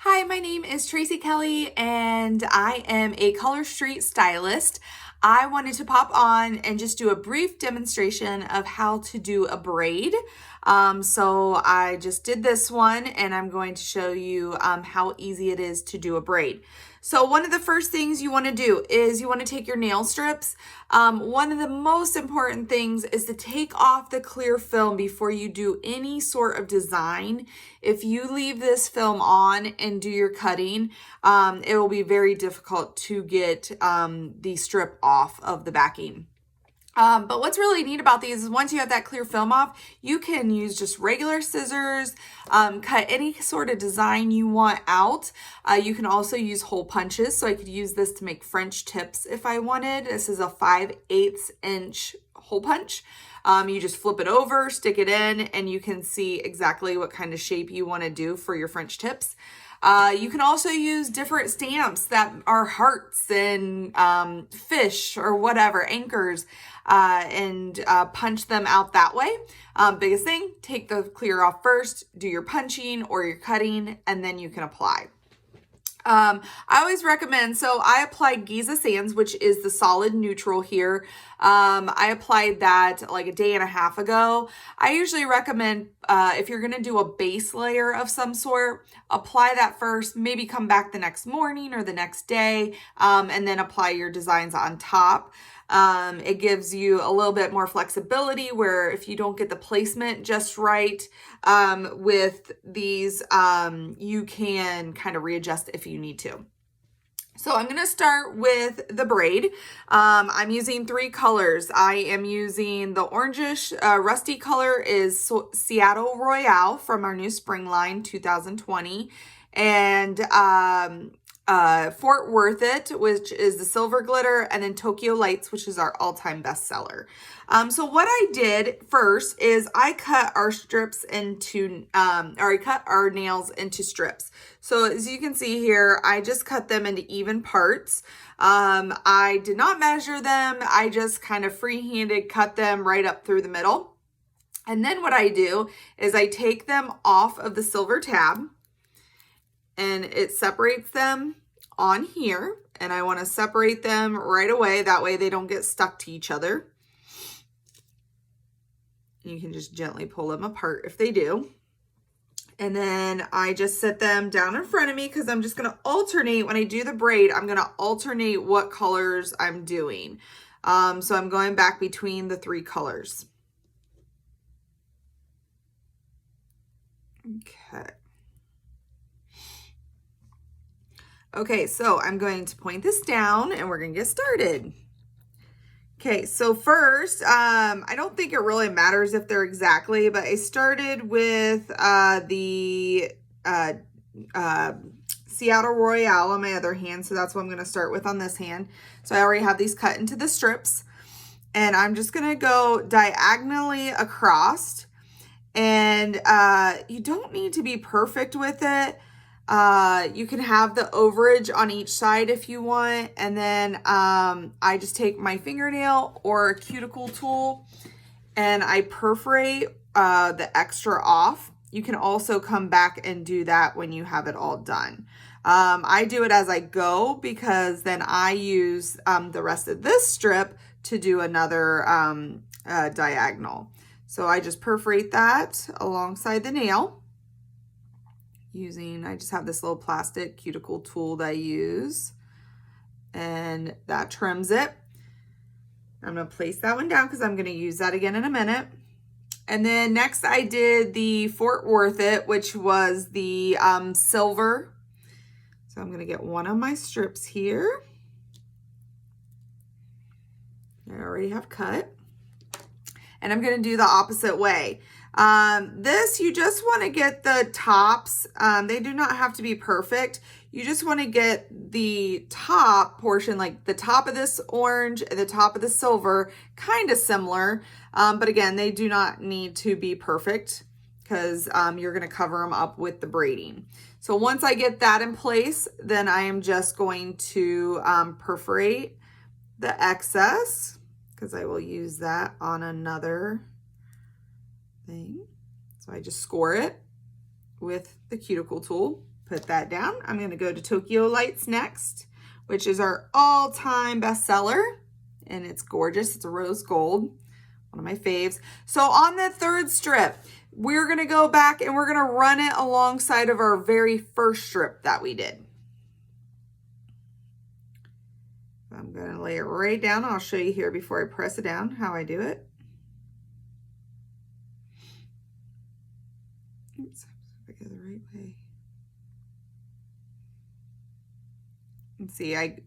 Hi, my name is Tracy Kelly and I am a Color Street stylist. I wanted to pop on and just do a brief demonstration of how to do a braid. So I just did this one and I'm going to show you how easy it is to do a braid. So one of the first things you want to do is you want to take your nail strips. One of the most important things is to take off the clear film before you do any sort of design. If you leave this film on and do your cutting, it will be very difficult to get the strip off of the backing. But what's really neat about these is once you have that clear film off, you can use just regular scissors, cut any sort of design you want out. You can also use hole punches. So I could use this to make French tips if I wanted. This is a 5/8 inch hole punch. You just flip it over, stick it in, and you can see exactly what kind of shape you want to do for your French tips. You can also use different stamps that are hearts and fish or whatever, anchors, and punch them out that way. Biggest thing, take the clear off first, do your punching or your cutting, and then you can apply. I always recommend, so I applied Giza Sands, which is the solid neutral here. I applied that like a day and a half ago. I usually recommend, if you're going to do a base layer of some sort, apply that first, maybe come back the next morning or the next day, and then apply your designs on top. It gives you a little bit more flexibility where if you don't get the placement just right with these, you can kind of readjust if you need to. So I'm going to start with the braid. I'm using 3 colors. I am using the orangish rusty color is Seattle Royale from our new spring line 2020. And Fort Worth It, which is the silver glitter, and then Tokyo Lights, which is our all-time bestseller. So what I did first is I cut our strips into, or I cut our nails into strips. So as you can see here, I just cut them into even parts. I did not measure them. I just kind of freehanded cut them right up through the middle. And then what I do is I take them off of the silver tab, and it separates them on here, and I want to separate them right away. That way they don't get stuck to each other. You can just gently pull them apart if they do. And then I just set them down in front of me because I'm just going to alternate. When I do the braid, I'm going to alternate what colors I'm doing. So I'm going back between the 3 colors. Okay. Okay, so I'm going to point this down and we're going to get started. Okay, so first, I don't think it really matters if they're exactly, but I started with the Seattle Royale on my other hand, so that's what I'm going to start with on this hand. So I already have these cut into the strips, and I'm just going to go diagonally across, and you don't need to be perfect with it. You can have the overage on each side if you want. And then I just take my fingernail or a cuticle tool and I perforate the extra off. You can also come back and do that when you have it all done. I do it as I go because then I use the rest of this strip to do another diagonal. So I just perforate that alongside the nail. I just have this little plastic cuticle tool that I use, and that trims it. I'm going to place that one down because I'm going to use that again in a minute. And then next I did the Fort Worth It, which was the silver. So I'm going to get one of my strips here. I already have cut. And I'm going to do the opposite way. This, you just want to get the tops. They do not have to be perfect. You just want to get the top portion, like the top of this orange and the top of the silver, kind of similar. But again, they do not need to be perfect because you're going to cover them up with the braiding. So once I get that in place, then I am just going to perforate the excess because I will use that on another thing. So I just score it with the cuticle tool. put that down. I'm going to go to Tokyo Lights next, which is our all-time bestseller. And it's gorgeous. It's a rose gold, one of my faves. So on the third strip, we're going to go back and we're going to run it alongside of our very first strip that we did. I'm going to lay it right down. I'll show you here before I press it down how I do it. Oops, if I go the right way. And see, I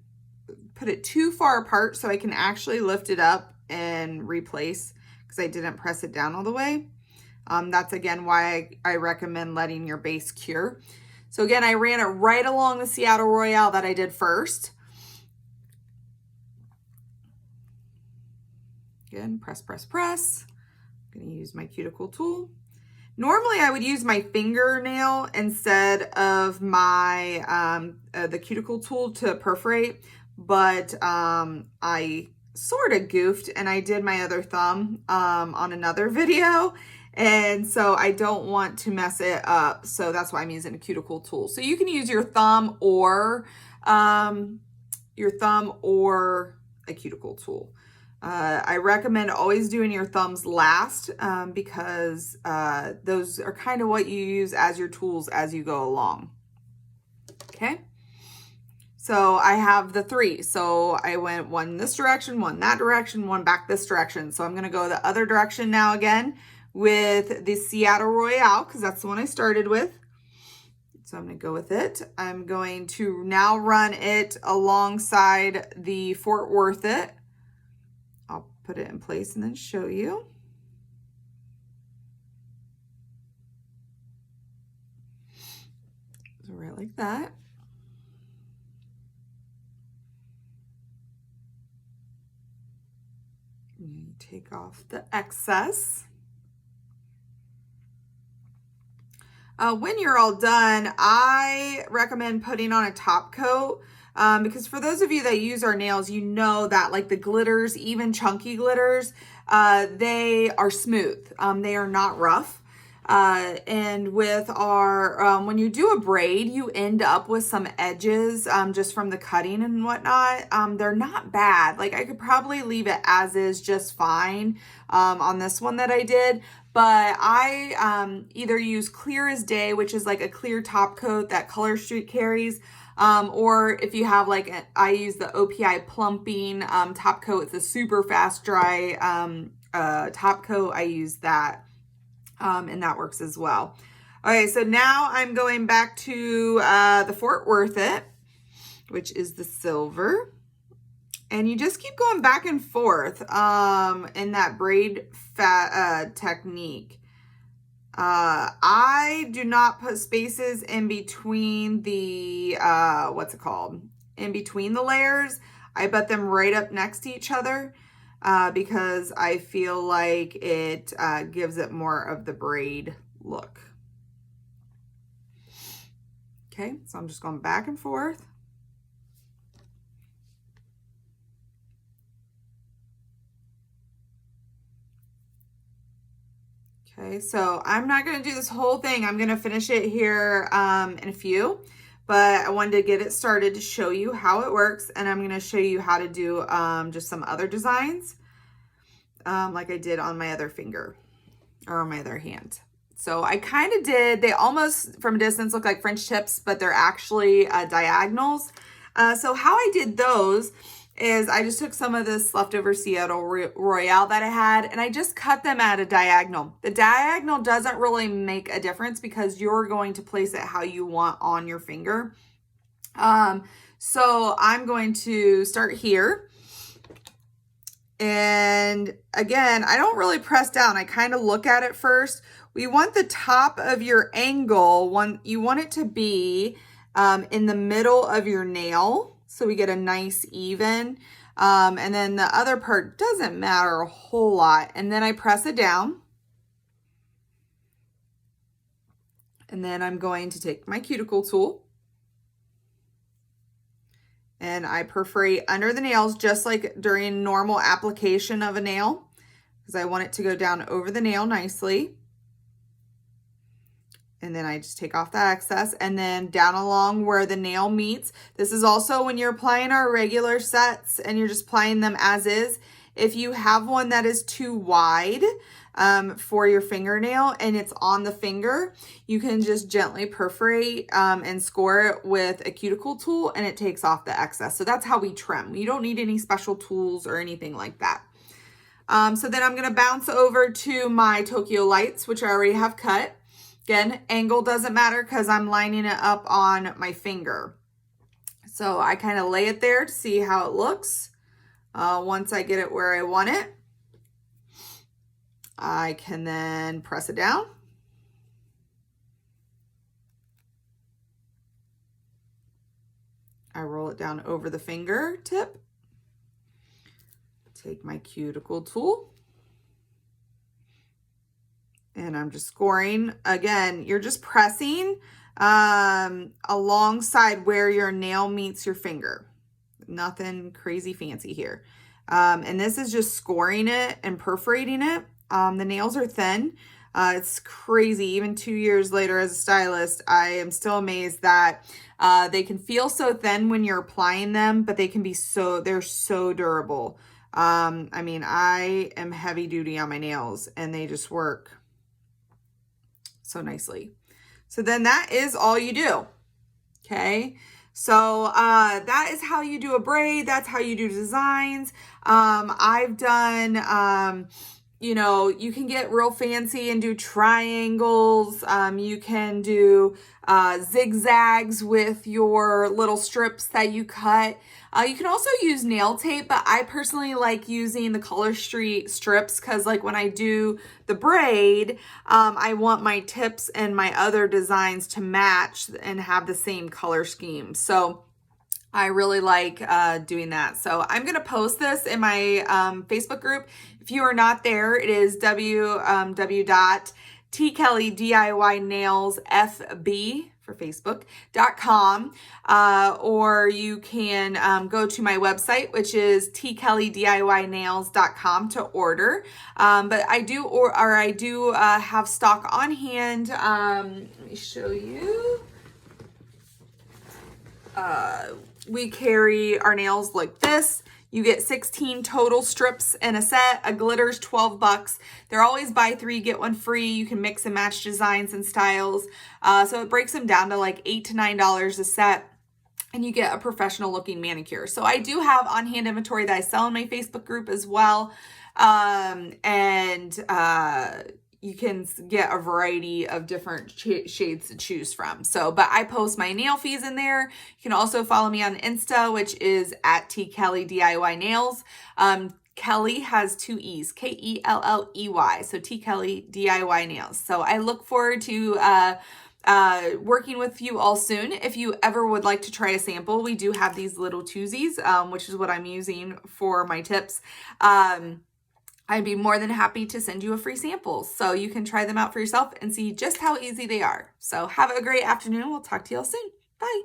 put it too far apart so I can actually lift it up and replace because I didn't press it down all the way. That's again why I recommend letting your base cure. So again, I ran it right along the Seattle Royale that I did first. Again, press, press, press. I'm going to use my cuticle tool. Normally I would use my fingernail instead of my the cuticle tool to perforate, but I sort of goofed and I did my other thumb on another video, and so I don't want to mess it up, so that's why I'm using a cuticle tool. So you can use your thumb or a cuticle tool. I recommend always doing your thumbs last because those are kind of what you use as your tools as you go along. Okay, so I have the three. So I went one this direction, one that direction, one back this direction. So I'm going to go the other direction now again with the Seattle Royale because that's the one I started with. So I'm going to go with it. I'm going to now run it alongside the Fort Worth It. I'll put it in place and then show you. So right like that. And take off the excess. When you're all done, I recommend putting on a top coat. Because for those of you that use our nails, you know that like the glitters, even chunky glitters, they are smooth. They are not rough. And with our, when you do a braid, you end up with some edges just from the cutting and whatnot. They're not bad. Like I could probably leave it as is just fine on this one that I did. But I either use Clear as Day, which is like a clear top coat that Color Street carries. Or if you have like, I use the OPI plumping top coat. It's a super fast dry top coat. I use that and that works as well. Okay, so now I'm going back to the Fort Worth It, which is the silver. And you just keep going back and forth in that braid technique. I do not put spaces in between the, what's it called? In between the layers. I put them right up next to each other because I feel like it gives it more of the braid look. Okay, so I'm just going back and forth. Okay, so I'm not going to do this whole thing. I'm going to finish it here in a few, but I wanted to get it started to show you how it works, and I'm going to show you how to do just some other designs like I did on my other finger or on my other hand. So I kind of did, they almost from a distance look like French tips, but they're actually diagonals. So how I did those is I just took some of this leftover Seattle Royale that I had and I just cut them at a diagonal. The diagonal doesn't really make a difference because you're going to place it how you want on your finger. So I'm going to start here. And again, I don't really press down. I kind of look at it first. We want the top of your angle, you want it to be in the middle of your nail. So we get a nice even. And then the other part doesn't matter a whole lot. And then I press it down. And then I'm going to take my cuticle tool. And I perforate under the nails just like during normal application of a nail, because I want it to go down over the nail nicely. And then I just take off the excess, and then down along where the nail meets. This is also when you're applying our regular sets and you're just applying them as is. If you have one that is too wide for your fingernail and it's on the finger, you can just gently perforate and score it with a cuticle tool, and it takes off the excess. So that's how we trim. You don't need any special tools or anything like that. So then I'm gonna bounce over to my Tokyo lights, which I already have cut. Again, angle doesn't matter because I'm lining it up on my finger. So I kind of lay it there to see how it looks. Once I get it where I want it, I can then press it down. I roll it down over the fingertip. Take my cuticle tool. And I'm just scoring. Again, you're just pressing alongside where your nail meets your finger. Nothing crazy fancy here. And this is just scoring it and perforating it. The nails are thin. It's crazy. Even 2 years later as a stylist, I am still amazed that they can feel so thin when you're applying them, but they can be they're so durable. I mean, I am heavy duty on my nails and they just work so nicely. So then that is all you do. Okay. So that is how you do a braid. That's how you do designs. I've done, you know, you can get real fancy and do triangles. You can do zigzags with your little strips that you cut. You can also use nail tape, but I personally like using the Color Street strips because like when I do the braid, I want my tips and my other designs to match and have the same color scheme. So I really like doing that. So I'm going to post this in my Facebook group. If you are not there, it is www.tkellydiy for Facebook.com, or you can go to my website, which is tkellyDIYnails.com to order. But I do have stock on hand. Let me show you. We carry our nails like this. You get 16 total strips in a set. A glitter's $12. They're always buy 3, get 1 free. You can mix and match designs and styles. So it breaks them down to like $8 to $9 a set. And you get a professional looking manicure. So I do have on-hand inventory that I sell in my Facebook group as well. You can get a variety of different shades to choose from. So, but I post my nail fees in there. You can also follow me on Insta, which is at tkellyDIYnails. Kelly has 2 E's, K-E-L-L-E-Y. So tkellyDIYnails. So I look forward to working with you all soon. If you ever would like to try a sample, we do have these little twosies, which is what I'm using for my tips. I'd be more than happy to send you a free sample so you can try them out for yourself and see just how easy they are. So have a great afternoon. We'll talk to you all soon. Bye.